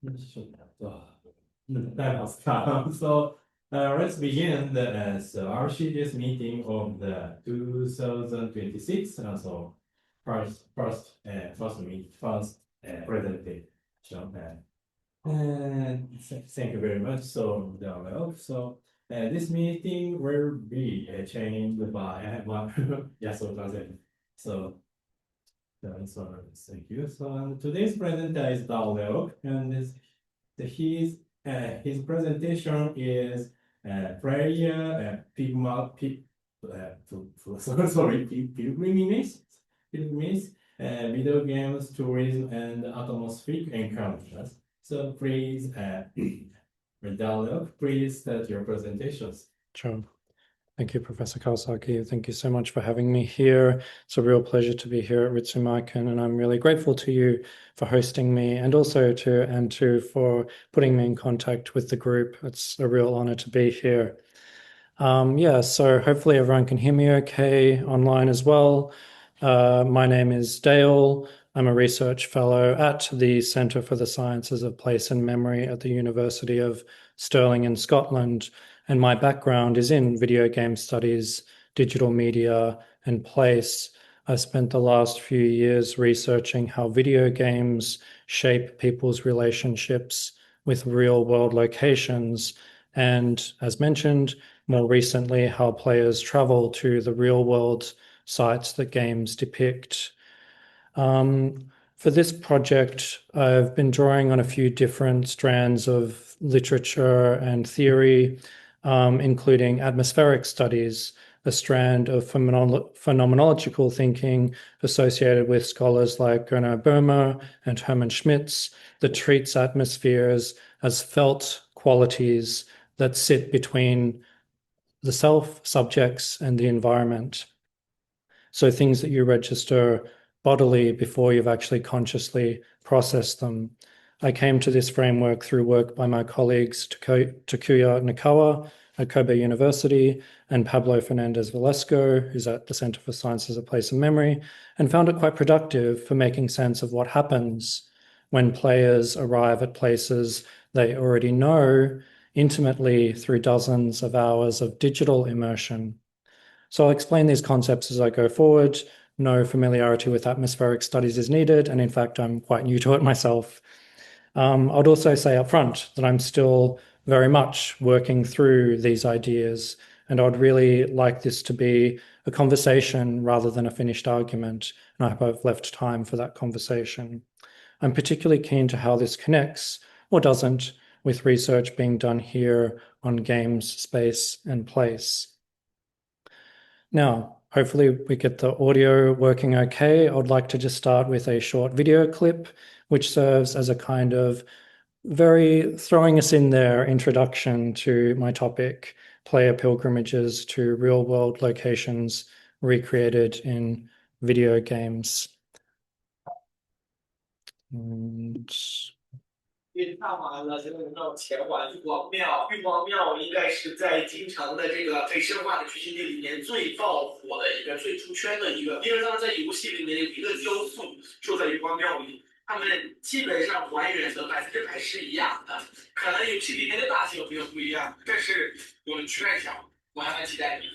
So let's begin our serious meeting of the 2026. So first presentation. Thank you very much. So this meeting will be changed by one. Yes, so. Thank you. So today's presenter is Leorke, and his presentation is prayer Pigma Pig sorry pilgrimage, video games, tourism, and atmospheric encounters. So please, Leorke, please start your presentations. Sure. Thank you, Professor Kawasaki. Thank you so much for having me here. It's a real pleasure to be here at Ritsumeikan, and I'm really grateful to you for hosting me and also for putting me in contact with the group. It's a real honor to be here. So hopefully everyone can hear me okay online as well. My name is Dale. I'm a research fellow at the Centre for the Sciences of Place and Memory at the University of Stirling in Scotland. And my background is in video game studies, digital media, and place. I spent the last few years researching how video games shape people's relationships with real-world locations, and as mentioned, more recently, how players travel to the real-world sites that games depict. For this project, I've been drawing on a few different strands of literature and theory, including atmospheric studies, a strand of phenomenological thinking associated with scholars like Gunnar Böhmer and Hermann Schmitz that treats atmospheres as felt qualities that sit between the self, subjects, and the environment. So things that you register bodily before you've actually consciously processed them. I came to this framework through work by my colleagues Takuya Nakawa at Kobe University and Pablo Fernandez Velasco, who's at the Center for Sciences of Place and Memory, and found it quite productive for making sense of what happens when players arrive at places they already know intimately through dozens of hours of digital immersion. So I'll explain these concepts as I go forward. No familiarity with atmospheric studies is needed, and in fact, I'm quite new to it myself. I'd also say up front that I'm still very much working through these ideas, and I'd really like this to be a conversation rather than a finished argument, and I hope I've left time for that conversation. I'm particularly keen to how this connects, or doesn't, with research being done here on games, space, and place. Now, hopefully we get the audio working okay. I would like to just start with a short video clip, which serves as a kind of very throwing us in there introduction to my topic, player pilgrimages to real-world locations recreated in video games. And 因看完了，现在我们要前往玉皇庙。玉皇庙应该是在京城的这个非生化的取景地里面最爆火的一个、最出圈的一个。因为他们在游戏里面有一个雕塑就在玉皇庙里，他们基本上还原的100%是一样的，可能游戏里面的大小比较不一样，但是我们去看一下，我还蛮期待的。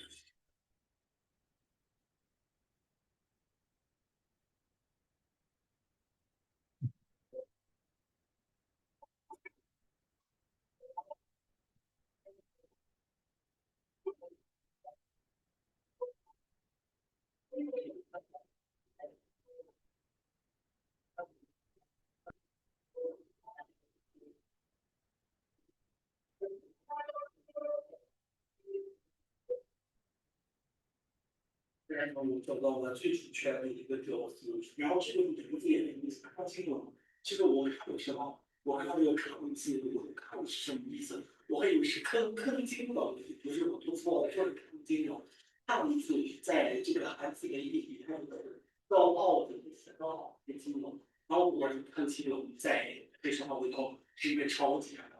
然后我找到了最主圈的一个雕塑，然后这个名字也没意思，看清楚。这个我看的时候，我看到这个坑字，我看的是什么意思？我还以为是坑金了，不是我读错了，这是坑金了。汉字在这个汉字的意义，它是高傲的意思，高傲的金龙。然后我看清龙在这上面以后是一个超级大的，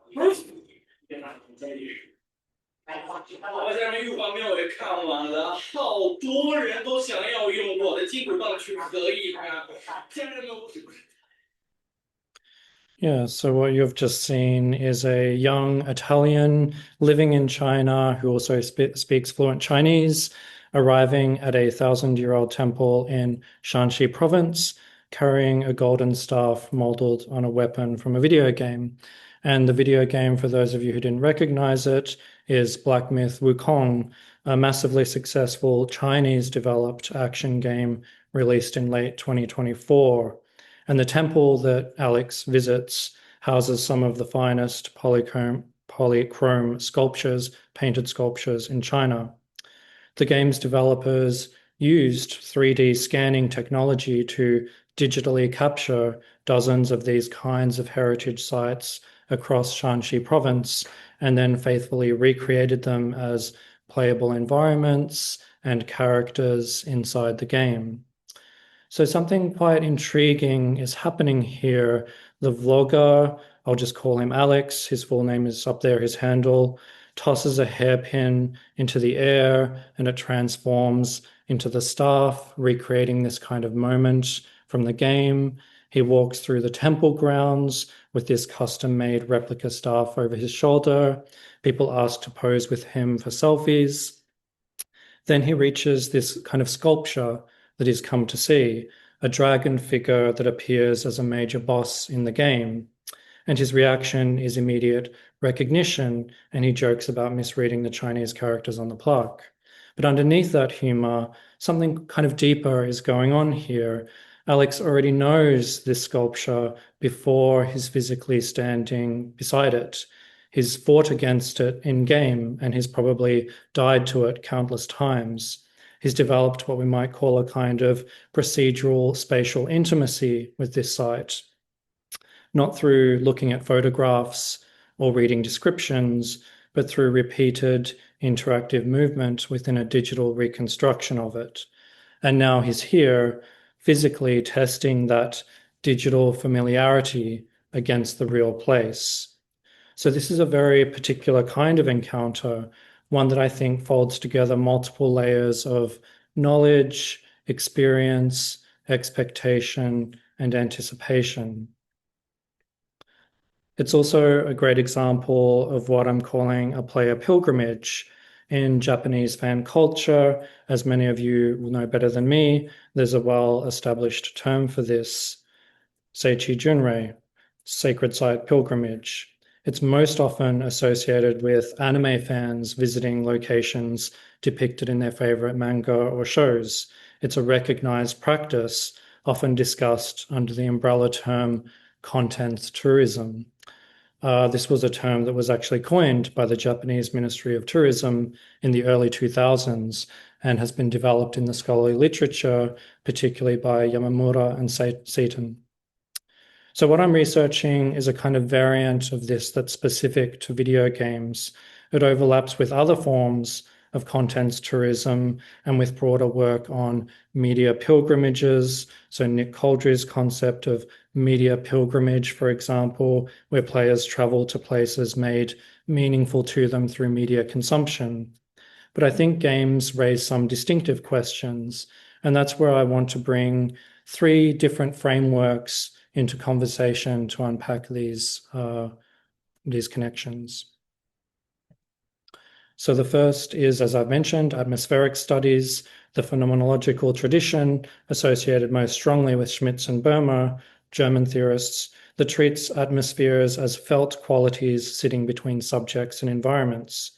跟它同在于。我现在玉皇庙也看完了，好多人都想要用我的金箍棒去可以看。家人们，不是。Yeah, so what you've just seen is a young Italian living in China who also speaks fluent Chinese, arriving at a 1,000-year-old temple in Shanxi province, carrying a golden staff modeled on a weapon from a video game. And the video game, for those of you who didn't recognize it, is Black Myth Wukong, a massively successful Chinese-developed action game released in late 2024. And the temple that Alex visits houses some of the finest polychrome sculptures, painted sculptures in China. The game's developers used 3D scanning technology to digitally capture dozens of these kinds of heritage sites across Shanxi province and then faithfully recreated them as playable environments and characters inside the game. So something quite intriguing is happening here. The vlogger, I'll just call him Alex, his full name is up there, his handle, tosses a hairpin into the air and it transforms into the staff, recreating this kind of moment from the game. He walks through the temple grounds with this custom-made replica staff over his shoulder. People ask to pose with him for selfies. Then he reaches this kind of sculpture that he's come to see, a dragon figure that appears as a major boss in the game. And his reaction is immediate recognition, and he jokes about misreading the Chinese characters on the plaque. But underneath that humor, something kind of deeper is going on here. Alex already knows this sculpture before he's physically standing beside it. He's fought against it in game, and he's probably died to it countless times. He's developed what we might call a kind of procedural spatial intimacy with this site, not through looking at photographs or reading descriptions, but through repeated interactive movement within a digital reconstruction of it. And now he's here physically testing that digital familiarity against the real place. So this is a very particular kind of encounter, one that I think folds together multiple layers of knowledge, experience, expectation, and anticipation. It's also a great example of what I'm calling a player pilgrimage. In Japanese fan culture, as many of you will know better than me, there's a well-established term for this, Seichi Junrei, sacred site pilgrimage. It's most often associated with anime fans visiting locations depicted in their favorite manga or shows. It's a recognized practice, often discussed under the umbrella term content tourism. This was a term that was actually coined by the Japanese Ministry of Tourism in the early 2000s and has been developed in the scholarly literature, particularly by Yamamura and Seaton. So what I'm researching is a kind of variant of this that's specific to video games. It overlaps with other forms of contents tourism and with broader work on media pilgrimages. So Nick Coldry's concept of media pilgrimage, for example, where players travel to places made meaningful to them through media consumption. But I think games raise some distinctive questions, and that's where I want to bring 3 different frameworks into conversation to unpack these connections. So the first is, as I've mentioned, atmospheric studies, the phenomenological tradition associated most strongly with Schmitz and Boehmer, German theorists, that treats atmospheres as felt qualities sitting between subjects and environments.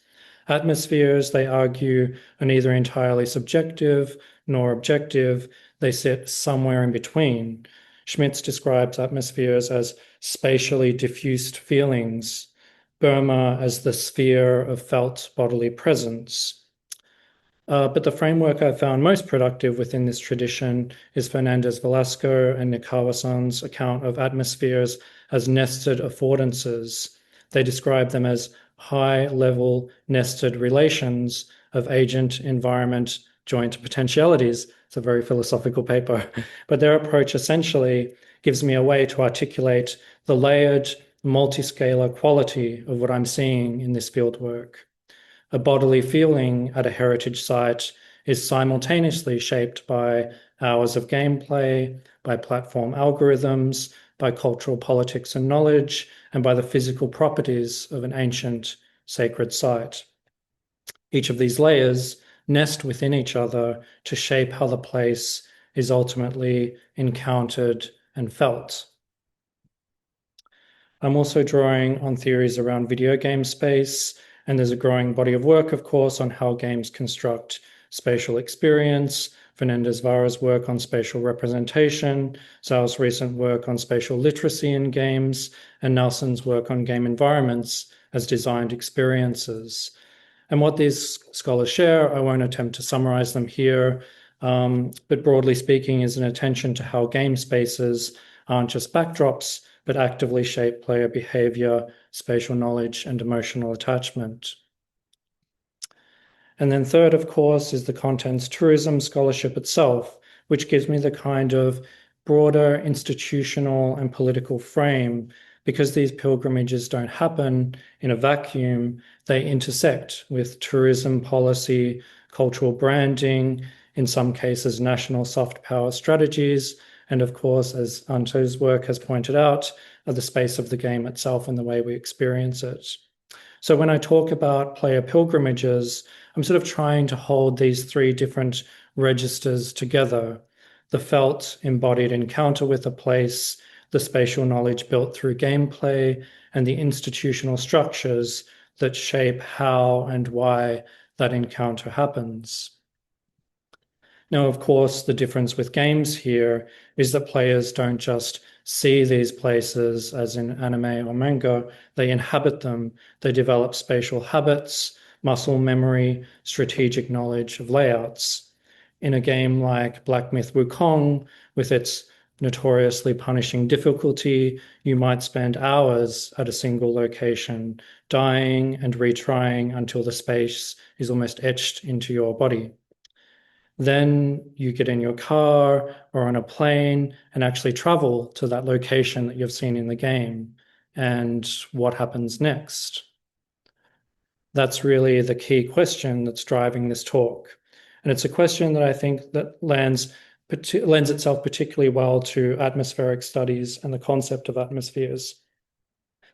Atmospheres, they argue, are neither entirely subjective nor objective. They sit somewhere in between. Schmitz describes atmospheres as spatially diffused feelings, Boehmer as the sphere of felt bodily presence. But the framework I found most productive within this tradition is Fernandez Velasco and Nikawa-san's account of atmospheres as nested affordances. They describe them as high-level nested relations of agent, environment, joint potentialities. It's a very philosophical paper, but their approach essentially gives me a way to articulate the layered, multiscalar quality of what I'm seeing in this fieldwork. A bodily feeling at a heritage site is simultaneously shaped by hours of gameplay, by platform algorithms, by cultural politics and knowledge, and by the physical properties of an ancient sacred site. Each of these layers nest within each other to shape how the place is ultimately encountered and felt. I'm also drawing on theories around video game space, and there's a growing body of work, of course, on how games construct spatial experience. Fernandez Vara's work on spatial representation, Zhao's recent work on spatial literacy in games, and Nelson's work on game environments as designed experiences. And what these scholars share, I won't attempt to summarize them here, but broadly speaking, is an attention to how game spaces aren't just backdrops, but actively shape player behavior, spatial knowledge, and emotional attachment. And then third, of course, is the contents tourism scholarship itself, which gives me the kind of broader institutional and political frame, because these pilgrimages don't happen in a vacuum. They intersect with tourism policy, cultural branding, in some cases, national soft power strategies, and of course, as Anto's work has pointed out, the space of the game itself and the way we experience it. So when I talk about player pilgrimages, I'm sort of trying to hold these three different registers together: the felt, embodied encounter with a place, the spatial knowledge built through gameplay, and the institutional structures that shape how and why that encounter happens. Now, of course, the difference with games here is that players don't just see these places as in anime or manga, they inhabit them. They develop spatial habits, muscle memory, strategic knowledge of layouts. In a game like Black Myth Wukong, with its notoriously punishing difficulty, you might spend hours at a single location, dying and retrying until the space is almost etched into your body. Then you get in your car or on a plane and actually travel to that location that you've seen in the game. And what happens next? That's really the key question that's driving this talk. And it's a question that I think that lends itself particularly well to atmospheric studies and the concept of atmospheres,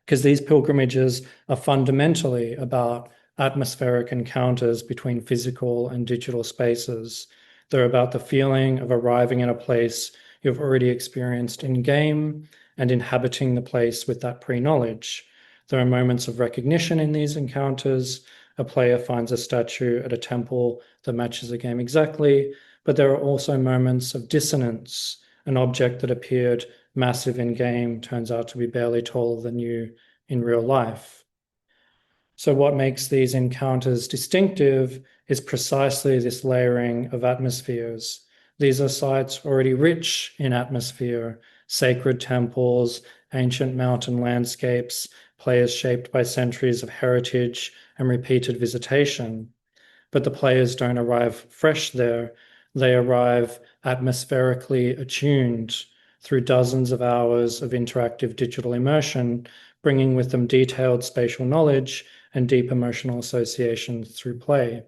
because these pilgrimages are fundamentally about atmospheric encounters between physical and digital spaces. They're about the feeling of arriving in a place you've already experienced in game and inhabiting the place with that pre-knowledge. There are moments of recognition in these encounters. A player finds a statue at a temple that matches the game exactly, but there are also moments of dissonance. An object that appeared massive in game turns out to be barely taller than you in real life. So what makes these encounters distinctive is precisely this layering of atmospheres. These are sites already rich in atmosphere: sacred temples, ancient mountain landscapes, players shaped by centuries of heritage and repeated visitation. But the players don't arrive fresh there. They arrive atmospherically attuned through dozens of hours of interactive digital immersion, bringing with them detailed spatial knowledge and deep emotional associations through play.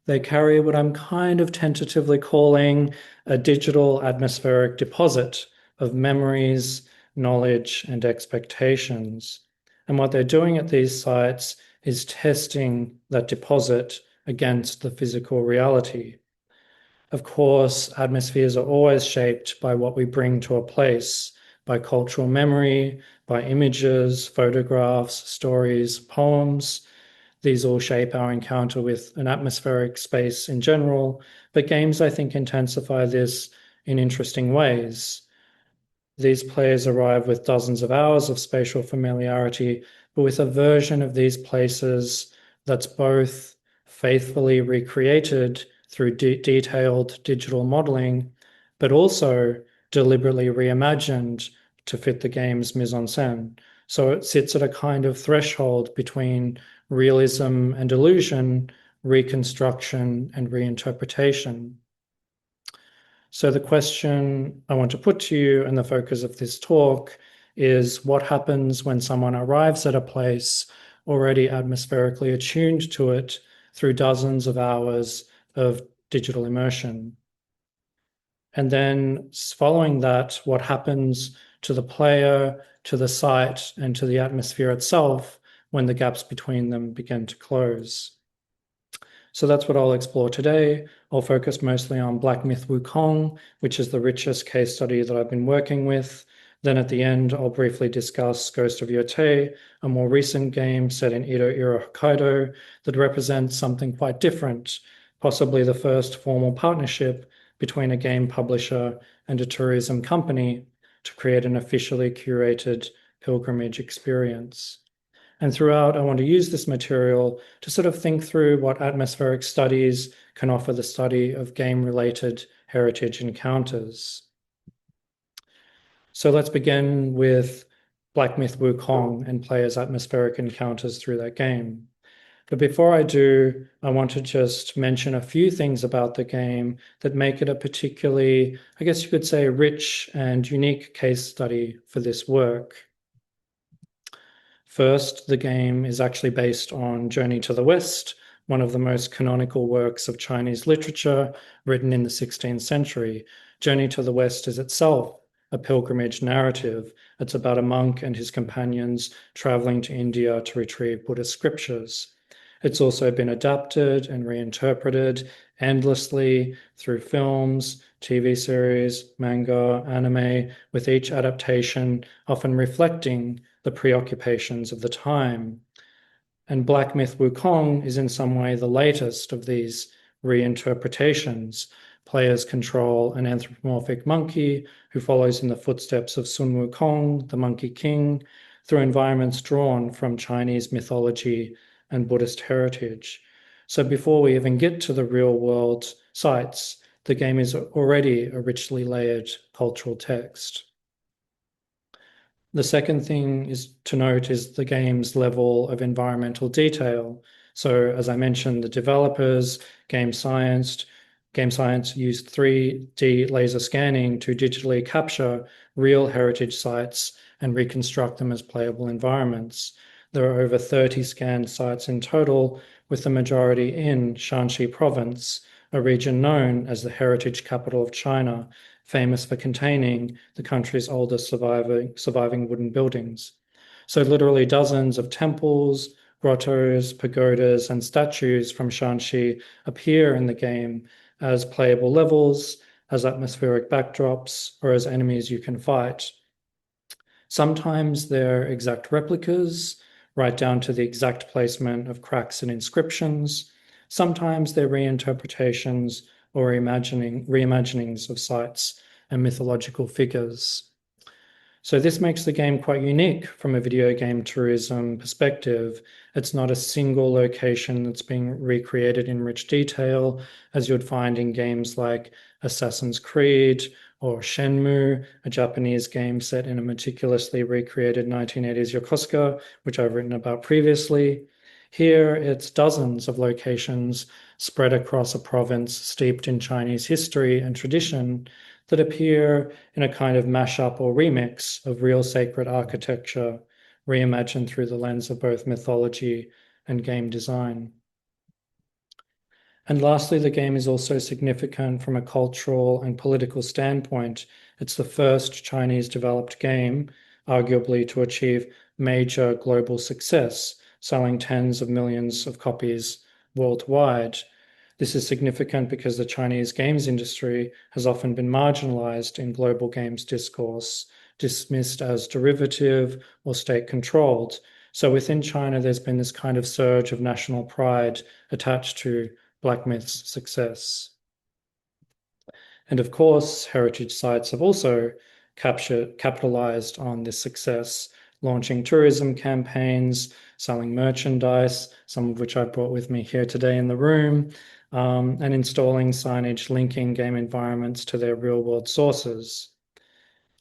They carry what I'm kind of tentatively calling a digital atmospheric deposit of memories, knowledge, and expectations. And what they're doing at these sites is testing that deposit against the physical reality. Of course, atmospheres are always shaped by what we bring to a place, by cultural memory, by images, photographs, stories, poems. These all shape our encounter with an atmospheric space in general, but games, I think, intensify this in interesting ways. These players arrive with dozens of hours of spatial familiarity, but with a version of these places that's both faithfully recreated through detailed digital modeling, but also deliberately reimagined to fit the game's mise-en-scène. So it sits at a kind of threshold between realism and illusion, reconstruction and reinterpretation. So the question I want to put to you and the focus of this talk is: what happens when someone arrives at a place already atmospherically attuned to it through dozens of hours of digital immersion? And then following that, what happens to the player, to the site, and to the atmosphere itself when the gaps between them begin to close. So that's what I'll explore today. I'll focus mostly on Black Myth Wukong, which is the richest case study that I've been working with. Then at the end, I'll briefly discuss Ghost of Yotei, a more recent game set in Edo-era Hokkaido that represents something quite different, possibly the first formal partnership between a game publisher and a tourism company to create an officially curated pilgrimage experience. And throughout, I want to use this material to sort of think through what atmospheric studies can offer the study of game-related heritage encounters. So let's begin with Black Myth Wukong and players' atmospheric encounters through that game. But before I do, I want to just mention a few things about the game that make it a particularly, I guess you could say, rich and unique case study for this work. First, the game is actually based on Journey to the West, one of the most canonical works of Chinese literature written in the 16th century. Journey to the West is itself a pilgrimage narrative. It's about a monk and his companions traveling to India to retrieve Buddhist scriptures. It's also been adapted and reinterpreted endlessly through films, TV series, manga, anime, with each adaptation often reflecting the preoccupations of the time. And Black Myth Wukong is in some way the latest of these reinterpretations. Players control an anthropomorphic monkey who follows in the footsteps of Sun Wukong, the Monkey King, through environments drawn from Chinese mythology and Buddhist heritage. So before we even get to the real world sites, the game is already a richly layered cultural text. The second thing is to note is the game's level of environmental detail. So as I mentioned, the developers, Game Science used 3D laser scanning to digitally capture real heritage sites and reconstruct them as playable environments. There are over 30 scanned sites in total, with the majority in Shanxi province, a region known as the heritage capital of China, famous for containing the country's oldest surviving wooden buildings. So literally dozens of temples, grottos, pagodas, and statues from Shanxi appear in the game as playable levels, as atmospheric backdrops, or as enemies you can fight. Sometimes they're exact replicas, right down to the exact placement of cracks and inscriptions. Sometimes they're reinterpretations or reimaginings of sites and mythological figures. So this makes the game quite unique from a video game tourism perspective. It's not a single location that's being recreated in rich detail, as you'd find in games like Assassin's Creed or Shenmue, a Japanese game set in a meticulously recreated 1980s Yokosuka, which I've written about previously. Here, it's dozens of locations spread across a province steeped in Chinese history and tradition that appear in a kind of mashup or remix of real sacred architecture, reimagined through the lens of both mythology and game design. And lastly, the game is also significant from a cultural and political standpoint. It's the first Chinese-developed game, arguably, to achieve major global success, selling tens of millions of copies worldwide. This is significant because the Chinese games industry has often been marginalized in global games discourse, dismissed as derivative or state-controlled. So within China, there's been this kind of surge of national pride attached to Black Myth's success. And of course, heritage sites have also capitalized on this success, launching tourism campaigns, selling merchandise, some of which I brought with me here today in the room, and installing signage linking game environments to their real-world sources.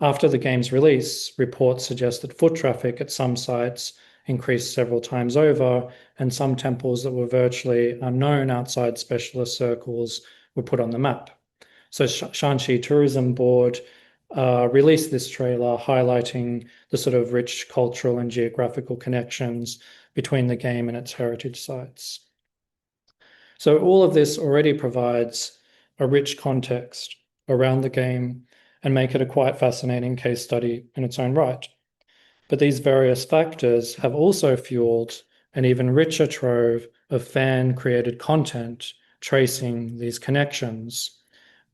After the game's release, reports suggest that foot traffic at some sites increased several times over, and some temples that were virtually unknown outside specialist circles were put on the map. So Shanxi Tourism Board released this trailer highlighting the sort of rich cultural and geographical connections between the game and its heritage sites. So all of this already provides a rich context around the game and make it a quite fascinating case study in its own right. But these various factors have also fueled an even richer trove of fan-created content tracing these connections.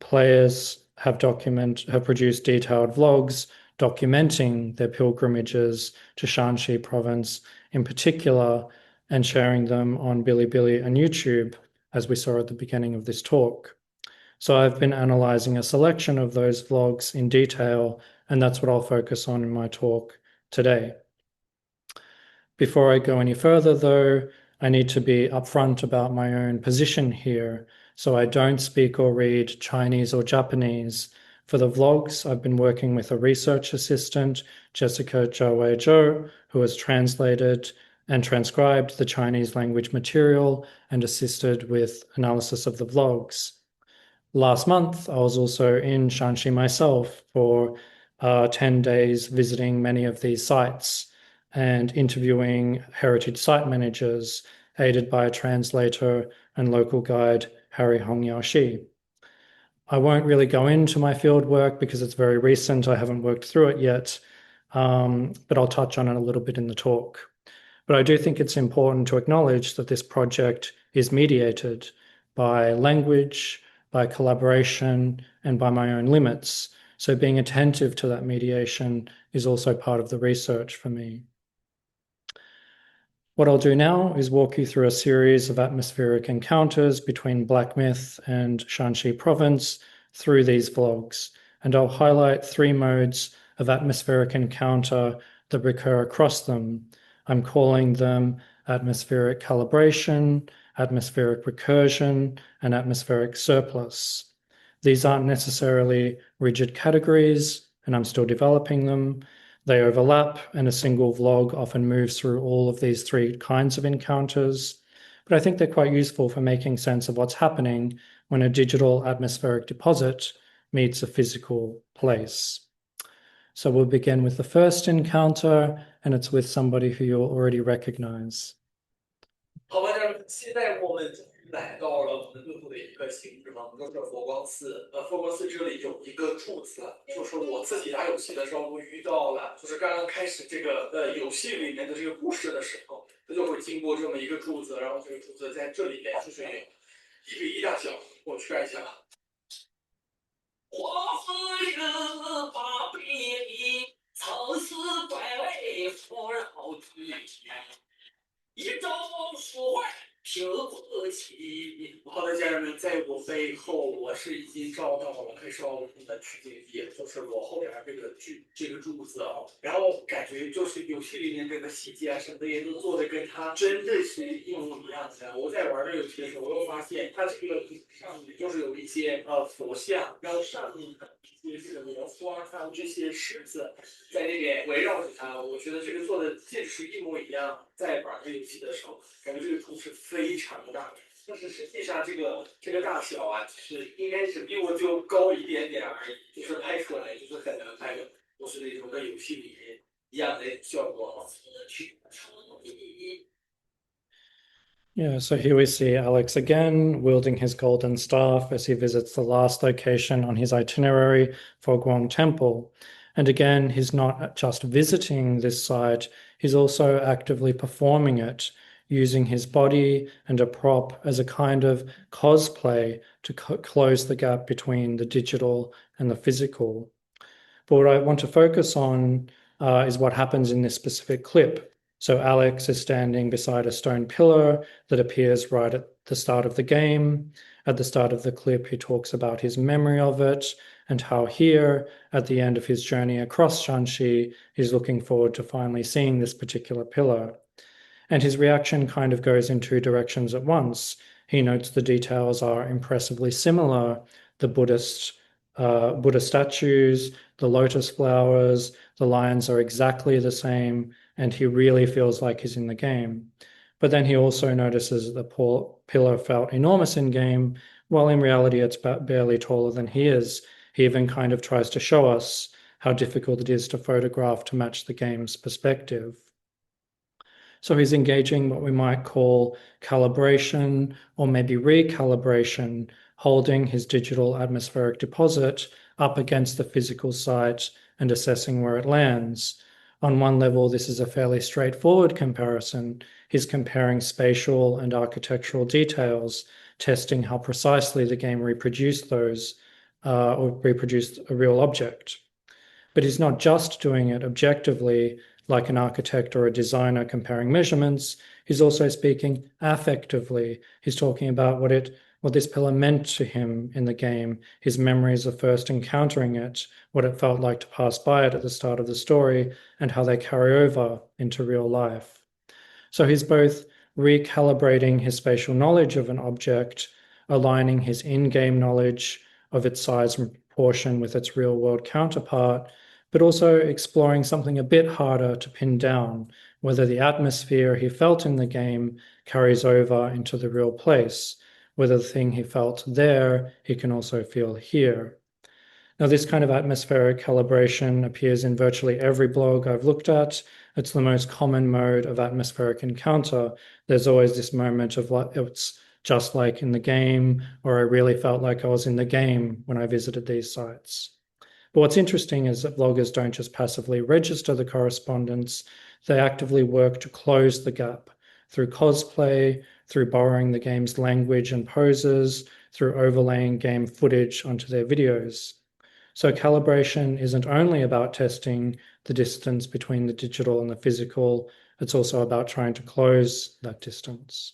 Players have produced detailed vlogs documenting their pilgrimages to Shanxi province in particular and sharing them on Bilibili and YouTube, as we saw at the beginning of this talk. So I've been analyzing a selection of those vlogs in detail, and that's what I'll focus on in my talk today. Before I go any further, though, I need to be upfront about my own position here. So I don't speak or read Chinese or Japanese. For the vlogs, I've been working with a research assistant, Jessica Jiawei Zhou, who has translated and transcribed the Chinese language material and assisted with analysis of the vlogs. Last month, I was also in Shanxi myself for 10 days visiting many of these sites and interviewing heritage site managers aided by a translator and local guide, Harry Hong Yaoshi. I won't really go into my field work because it's very recent. I haven't worked through it yet, but I'll touch on it a little bit in the talk. But I do think it's important to acknowledge that this project is mediated by language, by collaboration, and by my own limits. So being attentive to that mediation is also part of the research for me. What I'll do now is walk you through a series of atmospheric encounters between Black Myth and Shanxi province through these vlogs, and I'll highlight 3 modes of atmospheric encounter that recur across them. I'm calling them atmospheric calibration, atmospheric recursion, and atmospheric surplus. These aren't necessarily rigid categories, and I'm still developing them. They overlap, and a single vlog often moves through all of these 3 kinds of encounters. But I think they're quite useful for making sense of what's happening when a digital atmospheric deposit meets a physical place. So we'll begin with the first encounter, and it's with somebody who you'll already recognize. 好吧，现在我们来到了我们最后的一个形式嘛，就是佛光寺。佛光寺这里有一个柱子，就是我自己打游戏的时候，我遇到了，就是刚刚开始这个游戏里面的这个故事的时候，它就会经过这么一个柱子，然后这个柱子在这里面就是有1比1大小，我去看一下啊。花似人把别离，草似百味佛绕居。一朝腐坏平和起。好的，家人们，在我背后，我是已经照到了很少部的取景地，就是我后边这个柱子啊，然后感觉就是游戏里面这个细节啊什么的也都做的跟它真的是一模一样的。我在玩这游戏的时候，我又发现它这个上面就是有一些佛像，然后上面一些这个莲花，还有这些石子在那边围绕着它，我觉得这个做的即使一模一样，在玩这个游戏的时候，感觉这个图是非常大的。但是实际上这个大小啊，就是应该是比我就高一点点而已，就是拍出来就是很难拍的，不是那种跟游戏里面一样的效果。Yeah, so here we see Alex again wielding his golden staff as he visits the last location on his itinerary, Foguang Temple. And again, he's not just visiting this site, he's also actively performing it, using his body and a prop as a kind of cosplay to close the gap between the digital and the physical. But what I want to focus on is what happens in this specific clip. So Alex is standing beside a stone pillar that appears right at the start of the game. At the start of the clip, he talks about his memory of it and how here, at the end of his journey across Shanxi, he's looking forward to finally seeing this particular pillar. And his reaction kind of goes in 2 directions at once. He notes the details are impressively similar. The Buddha statues, the lotus flowers, the lions are exactly the same, and he really feels like he's in the game. But then he also notices that the pillar felt enormous in game, while in reality it's barely taller than he is. He even kind of tries to show us how difficult it is to photograph to match the game's perspective. So he's engaging what we might call calibration or maybe recalibration holding his digital atmospheric deposit up against the physical site and assessing where it lands. On one level, this is a fairly straightforward comparison. He's comparing spatial and architectural details, testing how precisely the game reproduced those or reproduced a real object. But he's not just doing it objectively, like an architect or a designer comparing measurements. He's also speaking affectively. He's talking about what this pillar meant to him in the game, his memories of first encountering it, what it felt like to pass by it at the start of the story, and how they carry over into real life. So he's both recalibrating his spatial knowledge of an object, aligning his in-game knowledge of its size and proportion with its real-world counterpart, but also exploring something a bit harder to pin down, whether the atmosphere he felt in the game carries over into the real place, whether the thing he felt there, he can also feel here. Now, this kind of atmospheric calibration appears in virtually every blog I've looked at. It's the most common mode of atmospheric encounter. There's always this moment of like, it's just like in the game, or I really felt like I was in the game when I visited these sites. But what's interesting is that bloggers don't just passively register the correspondence, they actively work to close the gap through cosplay, through borrowing the game's language and poses, through overlaying game footage onto their videos. So calibration isn't only about testing the distance between the digital and the physical, it's also about trying to close that distance.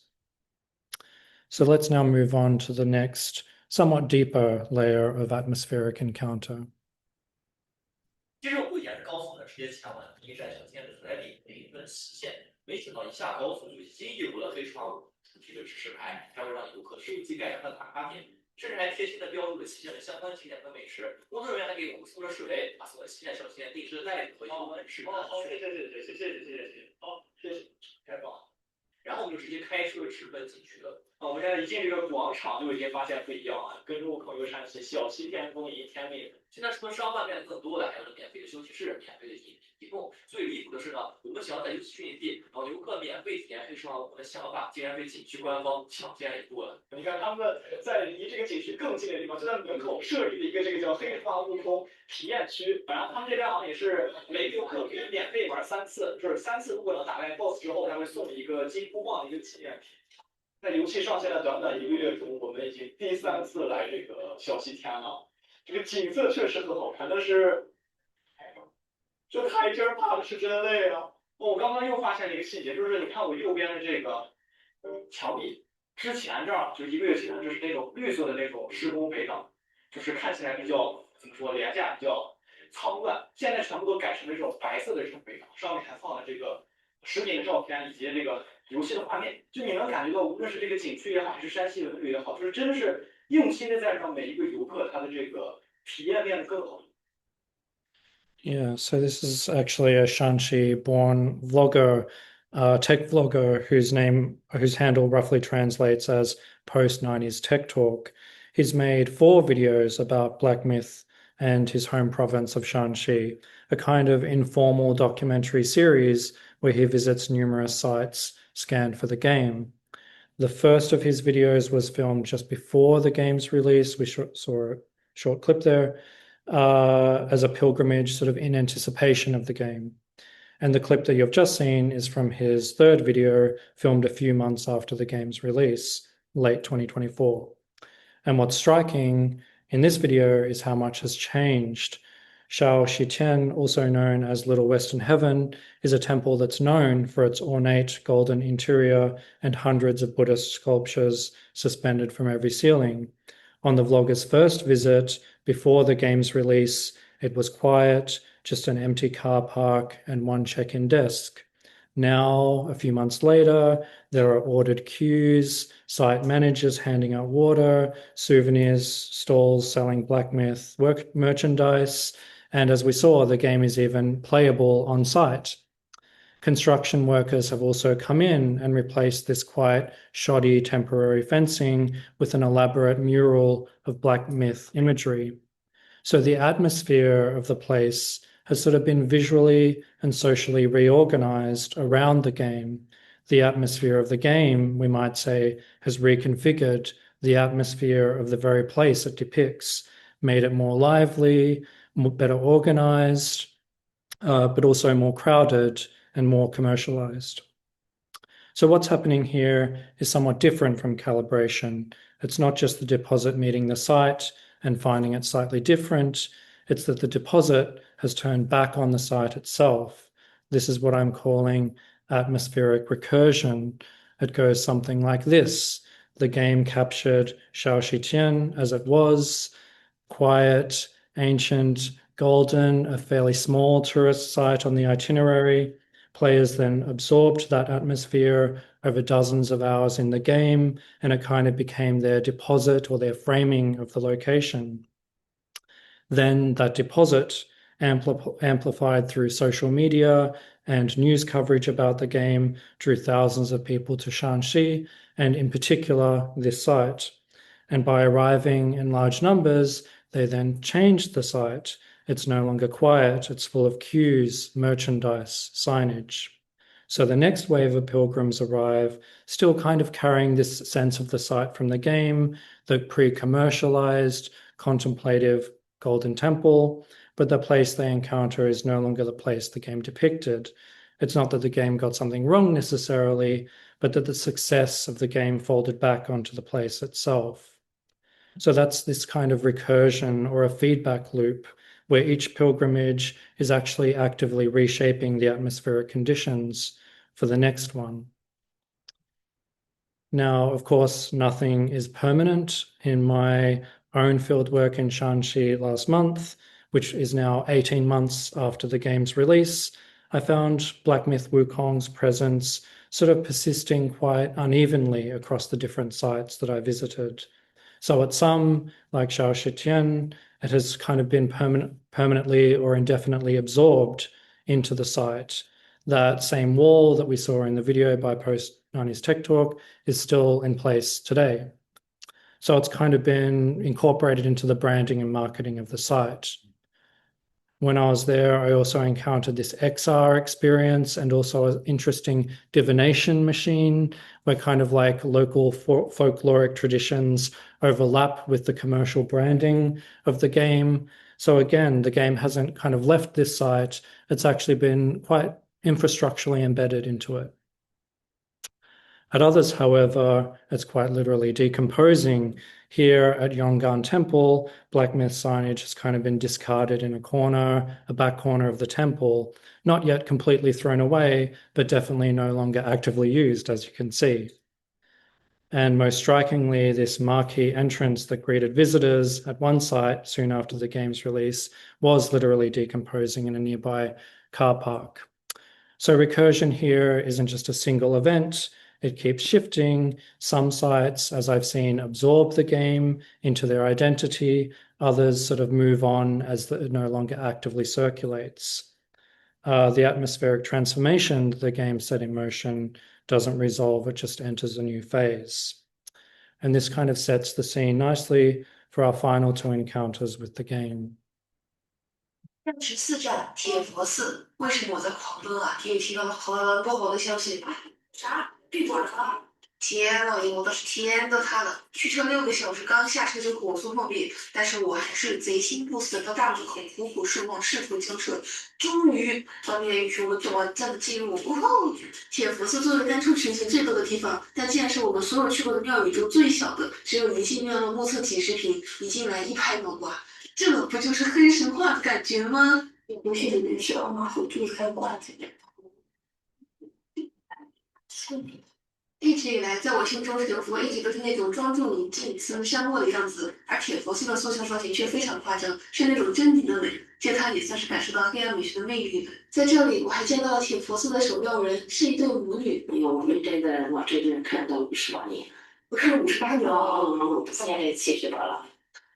So let's now move on to the next, somewhat deeper layer of atmospheric encounter. 接着我沿着高速呢，直接前往一站小天的所在地北门西线。没想到一下高速就新一轮的黑窗户主题的指示牌，还会让游客收集改良的打卡点，甚至还贴心的标注了西线的相关景点和美食。工作人员还给我们送了水，把所有西线小线定制的袋子和相关指示牌。谢谢。好，谢谢，太棒了。然后我们就直接开车直奔景区了。我们现在一进这个广场，就已经发现不一样了，跟入口又闪起小西天风迎天命。现在除了商贩变得更多的，还有免费的休息室、免费的饮品提供。最离谱的是呢，我们想要在游戏区地让游客免费体验黑窗，我们的想法竟然被景区官方抢先一步了。你看他们在离这个景区更近的地方，就在门口设立了一个这个叫黑窗悟空体验区。然后他们这边好像也是每个游客可以免费玩3次，就是3次如果能打败 BOSS 之后，他会送一个金箍棒的一个纪念品。在游戏上线的短短1个月中，我们已经第3次来这个小西天了。这个景色确实很好看，但是这开真怕的是真累啊！我刚刚又发现了一个细节，就是你看我右边的这个墙壁，之前这儿就1个月前，就是那种绿色的那种施工肥料，就是看起来比较怎么说廉价，比较苍乱，现在全部都改成了这种白色的这种肥料，上面还放了这个实景的照片以及这个游戏的画面，就你能感觉到，无论是这个景区也好，还是山西文旅也好，就是真的是用心的在让每一个游客他的这个体验变得更好。Yeah, so this is actually a Shanxi-born vlogger, tech vlogger whose handle roughly translates as post-90s tech talk. He's made 4 videos about Black Myth and his home province of Shanxi, a kind of informal documentary series where he visits numerous sites scanned for the game. The first of his videos was filmed just before the game's release. We saw a short clip there. As a pilgrimage, sort of in anticipation of the game. And the clip that you've just seen is from his 3rd video, filmed a few months after the game's release, late 2024. And what's striking in this video is how much has changed. Shao Shitian, also known as Little Western Heaven, is a temple that's known for its ornate golden interior and hundreds of Buddhist sculptures suspended from every ceiling. On the vlogger's first visit, before the game's release, it was quiet, just an empty car park and 1 check-in desk. Now, a few months later, there are ordered queues, site managers handing out water, souvenirs, stalls selling Black Myth merchandise, and as we saw, the game is even playable on site. Construction workers have also come in and replaced this quite shoddy temporary fencing with an elaborate mural of Black Myth imagery. So the atmosphere of the place has sort of been visually and socially reorganized around the game. The atmosphere of the game, we might say, has reconfigured the atmosphere of the very place it depicts, made it more lively, better organized, but also more crowded and more commercialized. So what's happening here is somewhat different from calibration. It's not just the deposit meeting the site and finding it slightly different. It's that the deposit has turned back on the site itself. This is what I'm calling atmospheric recursion. It goes something like this. The game captured Shaoxitian as it was, quiet, ancient, golden, a fairly small tourist site on the itinerary. Players then absorbed that atmosphere over dozens of hours in the game, and it kind of became their deposit or their framing of the location. Then that deposit amplified through social media and news coverage about the game drew thousands of people to Shanxi, and in particular this site. And by arriving in large numbers, they then changed the site. It's no longer quiet, it's full of queues, merchandise, signage. So the next wave of pilgrims arrive, still kind of carrying this sense of the site from the game, the pre-commercialized, contemplative Golden Temple, but the place they encounter is no longer the place the game depicted. It's not that the game got something wrong necessarily, but that the success of the game folded back onto the place itself. So that's this kind of recursion or a feedback loop where each pilgrimage is actually actively reshaping the atmospheric conditions for the next one. Now, of course, nothing is permanent. In my own fieldwork in Shanxi last month, which is now 18 months after the game's release, I found Black Myth Wukong's presence sort of persisting quite unevenly across the different sites that I visited. So at some, like Shaoxitian, it has kind of been permanently or indefinitely absorbed into the site. That same wall that we saw in the video by Post 90s Tech Talk is still in place today. So it's kind of been incorporated into the branding and marketing of the site. When I was there, I also encountered this XR experience and also an interesting divination machine where kind of like local folkloric traditions overlap with the commercial branding of the game. So again, the game hasn't kind of left this site. It's actually been quite infrastructurally embedded into it. At others, however, it's quite literally decomposing. Here at Yongan Temple, Black Myth signage has kind of been discarded in a corner, a back corner of the temple, not yet completely thrown away, but definitely no longer actively used, as you can see. And most strikingly, this marquee entrance that greeted visitors at one site soon after the game's release was literally decomposing in a nearby car park. So recursion here isn't just a single event. It keeps shifting. Some sites, as I've seen, absorb the game into their identity. Others sort of move on as it no longer actively circulates. The atmospheric transformation that the game set in motion doesn't resolve, it just enters a new phase. And this kind of sets the scene nicely for our final two encounters with the game. 14站铁佛寺，为什么我在狂奔啊？也听到了很不好的消息。啥？闭馆了？天呐，我的是天都塌了！驱车6个小时，刚下车就火速碰壁，但是我还是贼心不死的到大门口苦苦顺望，试图交车。终于当年允许我短暂的进入。哦，铁佛寺作为单处群行最多的地方，但竟然是我们所有去过的庙宇中最小的，只有一进庙能目测几十平，一进来一拍脑瓜。这不就是黑神话的感觉吗？不是你们小马虎就开挂这个。一直以来，在我心中，神佛一直都是那种庄重宁静、慈眉善目的样子，而铁佛寺的塑像造型却非常夸张，是那种狰狞的美。这他也算是感受到黑暗美学的魅力了。在这里，我还见到了铁佛寺的守庙人，是一对母女。哎呦，我们真的往这边看到58年，我看了58年了，现在70多了。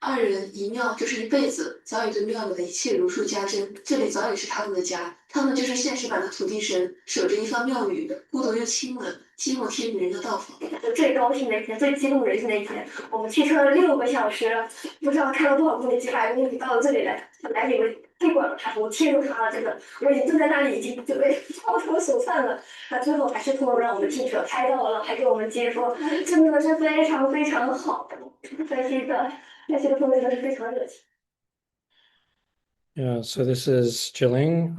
二人一庙就是一辈子，早已对庙里的一切如数家珍。这里早已是他们的家，他们就是现实版的土地神，守着一方庙宇，孤独又清冷，寂寞天人的道坊。最高兴的一天，最激动人心的一天，我们驱车了6个小时，不知道开了多少公里，几百公里到了这里来。本来以为太管了，他说我贴住他了，真的，我已经蹲在那里，已经准备抱头鼠窜了。他最后还是通过让我们记者拍到了，还给我们解说，真的是非常非常好。但是的朋友真的是非常热情。Yeah, so this is Jilling,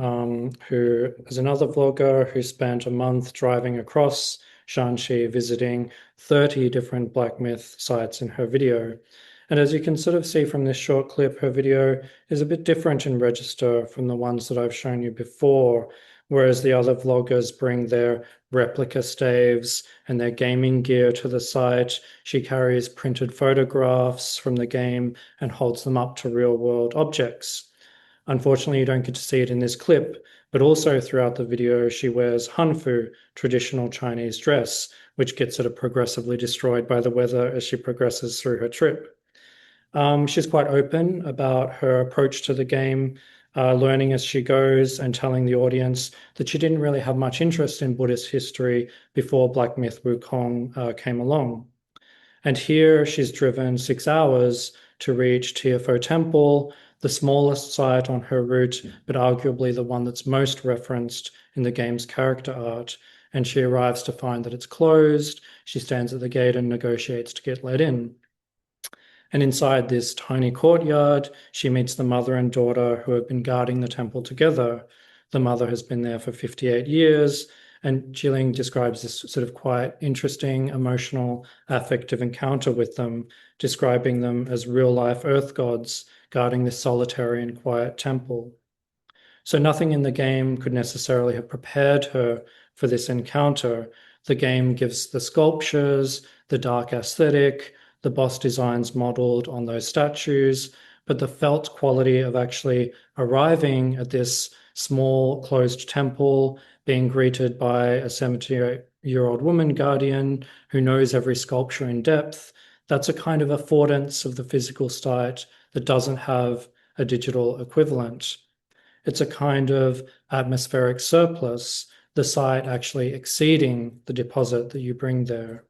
who is another vlogger who spent a month driving across Shanxi visiting 30 different Black Myth sites in her video. And as you can sort of see from this short clip, her video is a bit different in register from the ones that I've shown you before, whereas the other vloggers bring their replica staves and their gaming gear to the site. She carries printed photographs from the game and holds them up to real-world objects. Unfortunately, you don't get to see it in this clip, but also throughout the video, she wears hanfu, traditional Chinese dress, which gets sort of progressively destroyed by the weather as she progresses through her trip. She's quite open about her approach to the game, learning as she goes and telling the audience that she didn't really have much interest in Buddhist history before Black Myth Wukong came along. And here she's driven 6 hours to reach Tiafo Temple, the smallest site on her route, but arguably the one that's most referenced in the game's character art. And she arrives to find that it's closed. She stands at the gate and negotiates to get let in. And inside this tiny courtyard, she meets the mother and daughter who have been guarding the temple together. The mother has been there for 58 years, and Jilling describes this sort of quite interesting, emotional, affective encounter with them, describing them as real-life earth gods guarding this solitary and quiet temple. So nothing in the game could necessarily have prepared her for this encounter. The game gives the sculptures, the dark aesthetic, the boss designs modeled on those statues, but the felt quality of actually arriving at this small closed temple, being greeted by a 70-year-old woman guardian who knows every sculpture in depth, that's a kind of affordance of the physical site that doesn't have a digital equivalent. It's a kind of atmospheric surplus, the site actually exceeding the deposit that you bring there.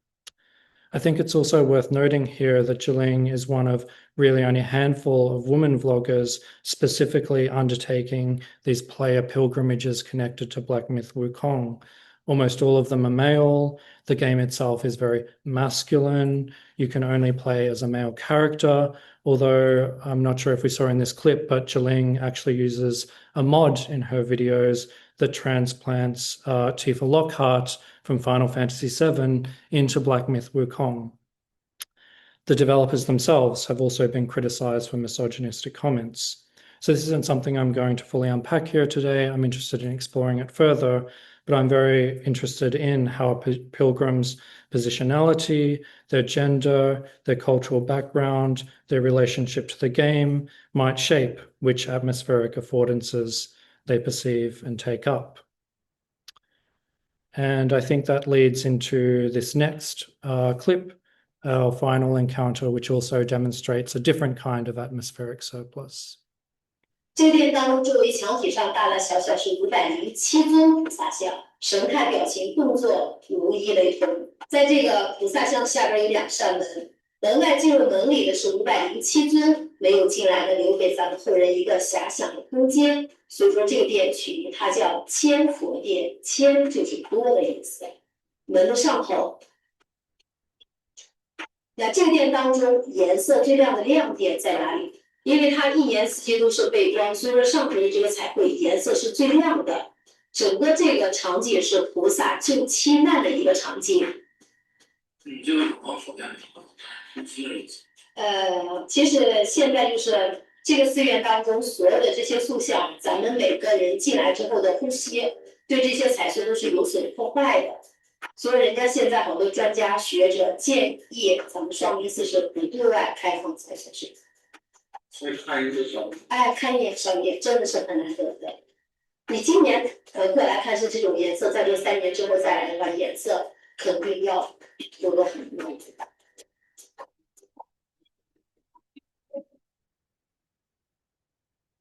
I think it's also worth noting here that Jilling is one of really only a handful of women vloggers specifically undertaking these player pilgrimages connected to Black Myth Wukong. Almost all of them are male. The game itself is very masculine. You can only play as a male character, although I'm not sure if we saw in this clip, but Jilling actually uses a mod in her videos that transplants Tifa Lockhart from Final Fantasy VII into Black Myth Wukong. The developers themselves have also been criticized for misogynistic comments. So this isn't something I'm going to fully unpack here today. I'm interested in exploring it further, but I'm very interested in how a pilgrim's positionality, their gender, their cultural background, their relationship to the game might shape which atmospheric affordances they perceive and take up. And I think that leads into this next clip, our final encounter, which also demonstrates a different kind of atmospheric surplus. 这个殿当中，周围墙体上大大小小是507尊菩萨像，神态、表情、动作如一雷同。在这个菩萨像下边有2扇门，门外进入门里的是507尊，没有进来的留给咱们后人一个遐想的空间。所以说这个殿取名它叫千佛殿，千就是多的意思。门的上头，那这个殿当中颜色最亮的亮点在哪里？因为它一年四季都是背光，所以说上头的这个彩绘颜色是最亮的。整个这个场景是菩萨救七难的一个场景。你这个有光手电的地方，其实现在就是这个寺院当中所有的这些塑像，咱们每个人进来之后的呼吸，对这些彩色都是有损破坏的。所以人家现在好多专家学者建议，咱们双明寺是不对外开放才是。所以看一个小，看一眼商业真的是很难得的。你今年过来看是这种颜色，再过3年之后再来的话，颜色肯定要有的很多。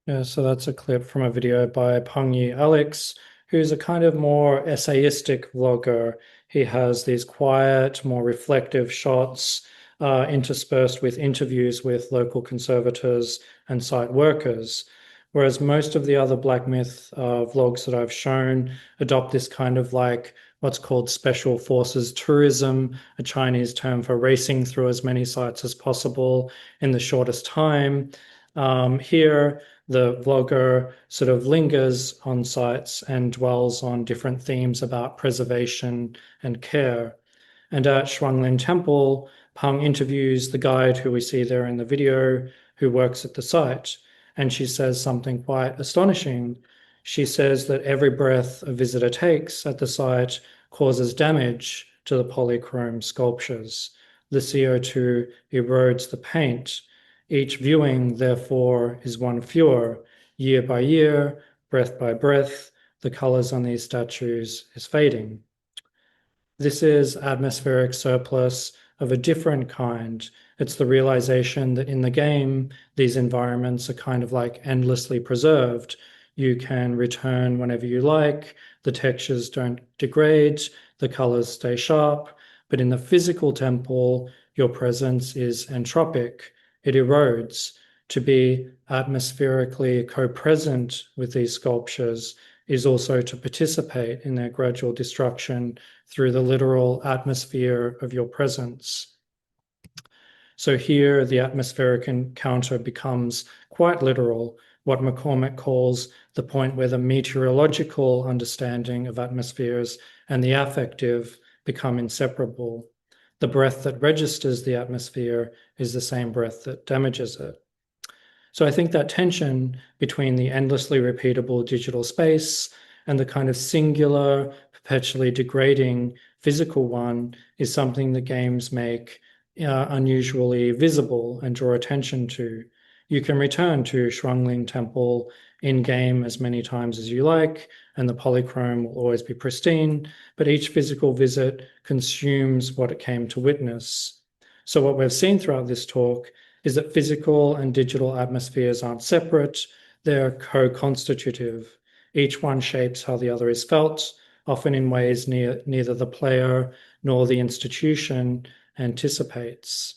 Yeah, so that's a clip from a video by Pengyi Alex, who's a kind of more essayistic vlogger. He has these quiet, more reflective shots interspersed with interviews with local conservators and site workers. whereas most of the other Black Myth vlogs that I've shown adopt this kind of like what's called special forces tourism, a Chinese term for racing through as many sites as possible in the shortest time. Here, the vlogger sort of lingers on sites and dwells on different themes about preservation and care. And at Shuanglin Temple, Pang interviews the guide who we see there in the video who works at the site. And she says something quite astonishing. She says that every breath a visitor takes at the site causes damage to the polychrome sculptures. The CO2 erodes the paint. Each viewing, therefore, is one fewer. Year by year, breath by breath, the colors on these statues is fading. This is atmospheric surplus of a different kind. It's the realization that in the game, these environments are kind of like endlessly preserved. You can return whenever you like, the textures don't degrade, the colors stay sharp, but in the physical temple, your presence is entropic. It erodes. To be atmospherically co-present with these sculptures is also to participate in their gradual destruction through the literal atmosphere of your presence. So here, the atmospheric encounter becomes quite literal, what McCormack calls the point where the meteorological understanding of atmospheres and the affective become inseparable. The breath that registers the atmosphere is the same breath that damages it. So I think that tension between the endlessly repeatable digital space and the kind of singular, perpetually degrading physical one is something that games make unusually visible and draw attention to. You can return to Shuanglin Temple in-game as many times as you like, and the polychrome will always be pristine, but each physical visit consumes what it came to witness. So what we've seen throughout this talk is that physical and digital atmospheres aren't separate, they're co-constitutive. Each one shapes how the other is felt, often in ways neither the player nor the institution anticipates.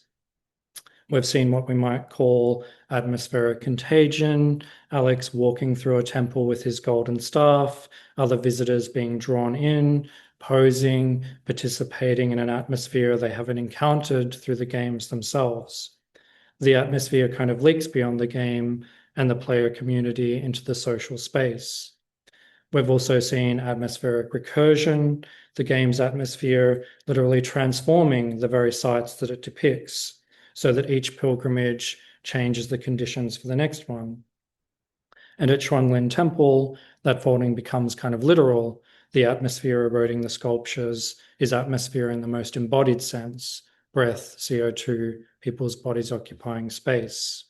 We've seen what we might call atmospheric contagion, Alex walking through a temple with his golden staff, other visitors being drawn in, posing, participating in an atmosphere they haven't encountered through the games themselves. The atmosphere kind of leaks beyond the game and the player community into the social space. We've also seen atmospheric recursion, the game's atmosphere literally transforming the very sites that it depicts, so that each pilgrimage changes the conditions for the next one. And at Shuanglin Temple, that folding becomes kind of literal. The atmosphere eroding the sculptures is atmosphere in the most embodied sense, breath, CO2, people's bodies occupying space.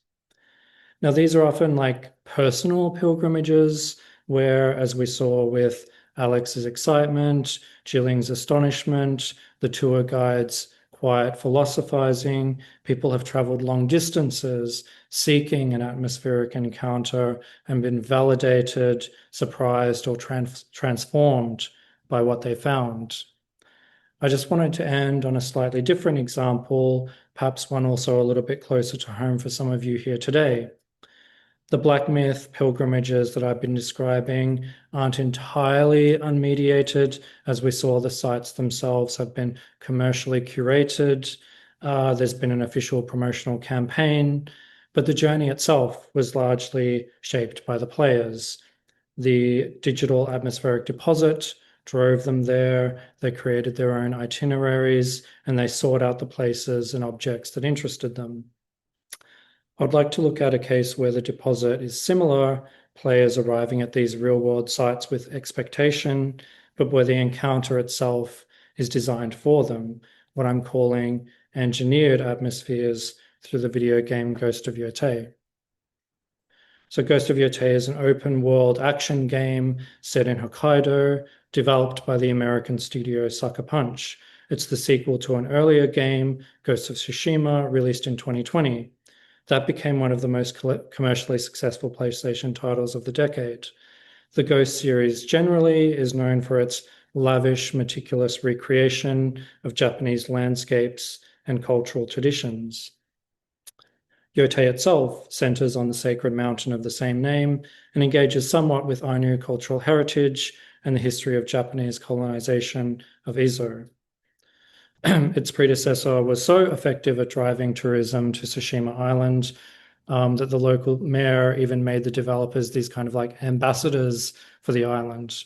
Now, these are often like personal pilgrimages where, as we saw with Alex's excitement, Jilling's astonishment, the tour guide's quiet philosophizing, people have traveled long distances seeking an atmospheric encounter and been validated, surprised, or transformed by what they found. I just wanted to end on a slightly different example, perhaps one also a little bit closer to home for some of you here today. The Black Myth pilgrimages that I've been describing aren't entirely unmediated. As we saw, the sites themselves have been commercially curated. There's been an official promotional campaign, but the journey itself was largely shaped by the players. The digital atmospheric deposit drove them there, they created their own itineraries, and they sought out the places and objects that interested them. I'd like to look at a case where the deposit is similar, players arriving at these real-world sites with expectation, but where the encounter itself is designed for them, what I'm calling engineered atmospheres through the video game Ghost of Yotei. So Ghost of Yotei is an open-world action game set in Hokkaido, developed by the American studio Sucker Punch. It's the sequel to an earlier game, Ghost of Tsushima, released in 2020. That became one of the most commercially successful PlayStation titles of the decade. The Ghost series generally is known for its lavish, meticulous recreation of Japanese landscapes and cultural traditions. Yotei itself centers on the sacred mountain of the same name and engages somewhat with Ainu cultural heritage and the history of Japanese colonization of Izo. Its predecessor was so effective at driving tourism to Tsushima Island that the local mayor even made the developers these kind of like ambassadors for the island.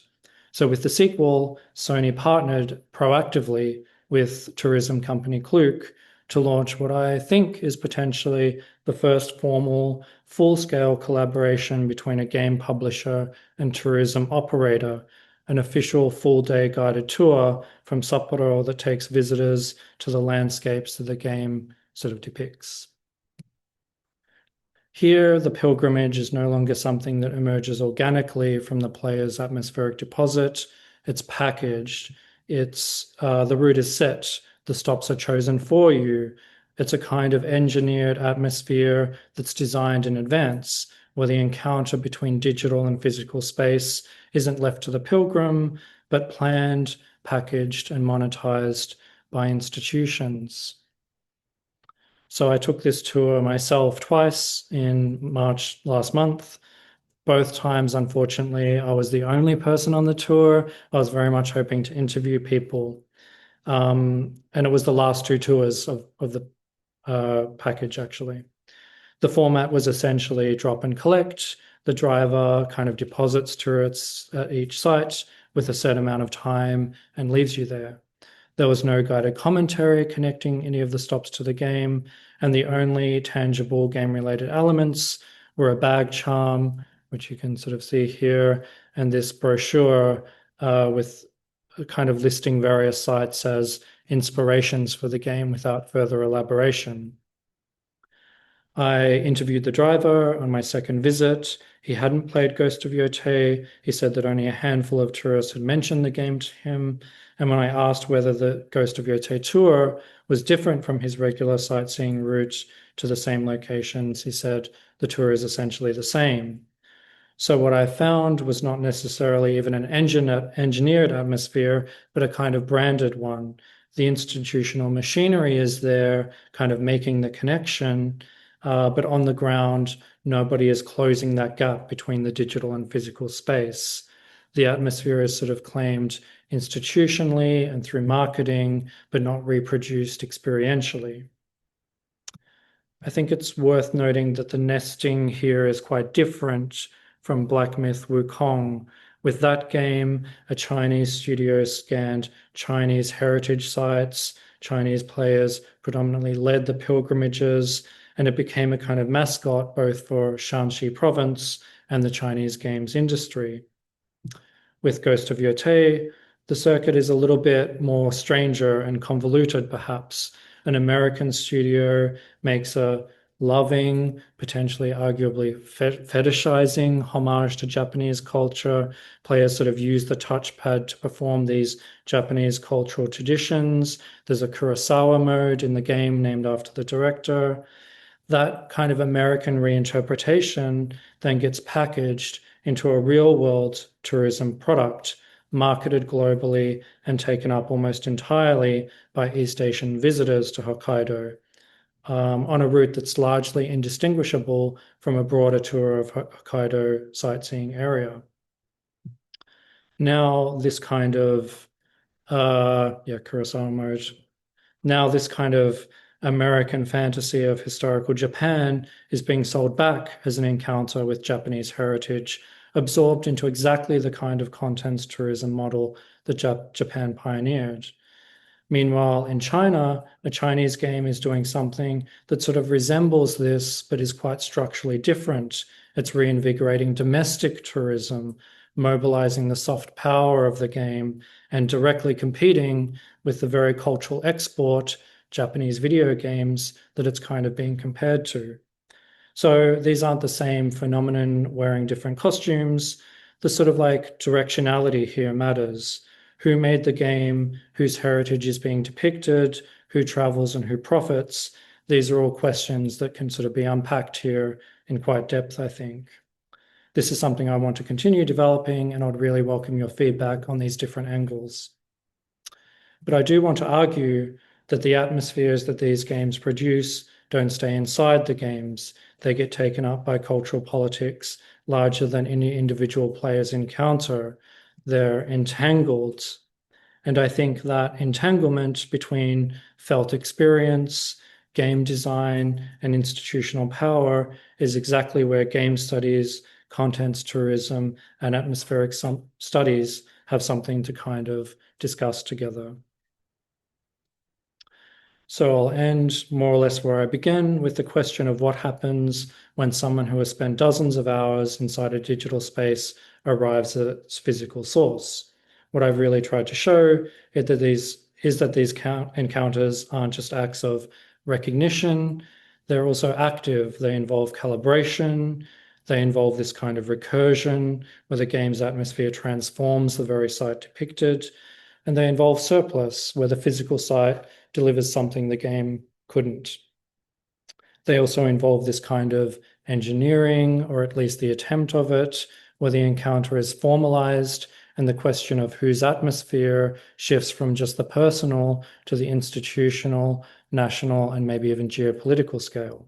So with the sequel, Sony partnered proactively with tourism company Klook to launch what I think is potentially the first formal, full-scale collaboration between a game publisher and tourism operator, an official full-day guided tour from Sapporo that takes visitors to the landscapes that the game sort of depicts. Here, the pilgrimage is no longer something that emerges organically from the player's atmospheric deposit. It's packaged. The route is set. The stops are chosen for you. It's a kind of engineered atmosphere that's designed in advance, where the encounter between digital and physical space isn't left to the pilgrim, but planned, packaged, and monetized by institutions. So I took this tour myself twice in March last month. Both times, unfortunately, I was the only person on the tour. I was very much hoping to interview people. And it was the last two tours of the package, actually. The format was essentially drop and collect. The driver kind of deposits tourists at each site with a set amount of time and leaves you there. There was no guided commentary connecting any of the stops to the game, and the only tangible game-related elements were a bag charm, which you can sort of see here, and this brochure with kind of listing various sites as inspirations for the game without further elaboration. I interviewed the driver on my second visit. He hadn't played Ghost of Yotei. He said that only a handful of tourists had mentioned the game to him. And when I asked whether the Ghost of Yotei tour was different from his regular sightseeing route to the same locations, he said the tour is essentially the same. So what I found was not necessarily even an engineered atmosphere, but a kind of branded one. The institutional machinery is there, kind of making the connection, but on the ground, nobody is closing that gap between the digital and physical space. The atmosphere is sort of claimed institutionally and through marketing, but not reproduced experientially. I think it's worth noting that the nesting here is quite different from Black Myth Wukong. With that game, a Chinese studio scanned Chinese heritage sites. Chinese players predominantly led the pilgrimages, and it became a kind of mascot both for Shanxi province and the Chinese games industry. With Ghost of Yotei, the circuit is a little bit more stranger and convoluted, perhaps. An American studio makes a loving, potentially arguably fetishizing homage to Japanese culture. Players sort of use the touchpad to perform these Japanese cultural traditions. There's a Kurosawa mode in the game named after the director. That kind of American reinterpretation then gets packaged into a real-world tourism product, marketed globally and taken up almost entirely by East Asian visitors to Hokkaido, on a route that's largely indistinguishable from a broader tour of Hokkaido sightseeing area. Now this kind of, Kurosawa mode. Now this kind of American fantasy of historical Japan is being sold back as an encounter with Japanese heritage, absorbed into exactly the kind of contents tourism model that Japan pioneered. Meanwhile, in China, a Chinese game is doing something that sort of resembles this, but is quite structurally different. It's reinvigorating domestic tourism, mobilizing the soft power of the game, and directly competing with the very cultural export, Japanese video games, that it's kind of being compared to. So these aren't the same phenomenon wearing different costumes. The sort of like directionality here matters. Who made the game, whose heritage is being depicted, who travels and who profits. These are all questions that can sort of be unpacked here in quite depth, I think. This is something I want to continue developing, and I'd really welcome your feedback on these different angles. But I do want to argue that the atmospheres that these games produce don't stay inside the games. They get taken up by cultural politics larger than any individual players encounter. They're entangled. And I think that entanglement between felt experience, game design, and institutional power is exactly where game studies, contents tourism, and atmospheric studies have something to kind of discuss together. So I'll end more or less where I began, with the question of what happens when someone who has spent dozens of hours inside a digital space arrives at its physical source. What I've really tried to show is that these encounters aren't just acts of recognition, they're also active. They involve calibration, they involve this kind of recursion where the game's atmosphere transforms the very site depicted, and they involve surplus, where the physical site delivers something the game couldn't. They also involve this kind of engineering, or at least the attempt of it, where the encounter is formalized and the question of whose atmosphere shifts from just the personal to the institutional, national, and maybe even geopolitical scale.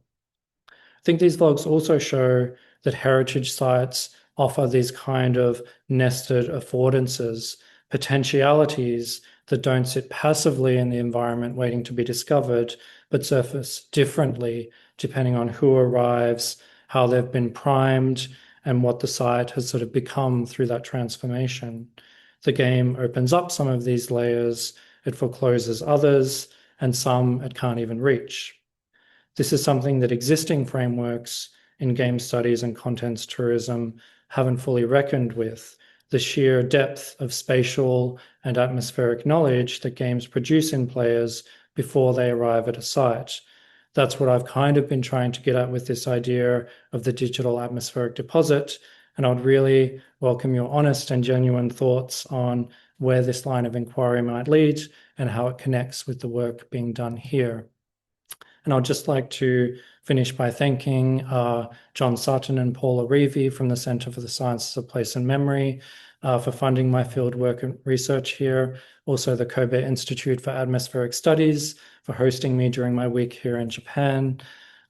I think these vlogs also show that heritage sites offer these kind of nested affordances, potentialities that don't sit passively in the environment waiting to be discovered, but surface differently depending on who arrives, how they've been primed, and what the site has sort of become through that transformation. The game opens up some of these layers, it forecloses others, and some it can't even reach. This is something that existing frameworks in game studies and contents tourism haven't fully reckoned with, the sheer depth of spatial and atmospheric knowledge that games produce in players before they arrive at a site. That's what I've kind of been trying to get at with this idea of the digital atmospheric deposit, and I'd really welcome your honest and genuine thoughts on where this line of inquiry might lead and how it connects with the work being done here. And I'd just like to finish by thanking John Sutton and Paula Reevy from the Centre for the Sciences of Place and Memory for funding my fieldwork and research here. Also the Kobe Institute for Atmospheric Studies for hosting me during my week here in Japan.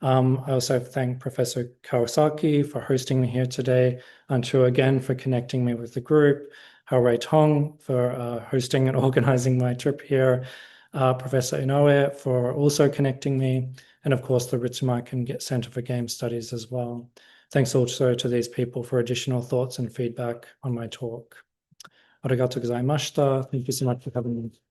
I also thank Professor Kawasaki for hosting me here today, and Chu again for connecting me with the group, Haorui Tong for hosting and organizing my trip here, Professor Inoue for also connecting me, and of course the Ritsumeikan Center for Game Studies as well. Thanks also to these people for additional thoughts and feedback on my talk. Arigatou gozaimashita. Thank you so much for having me.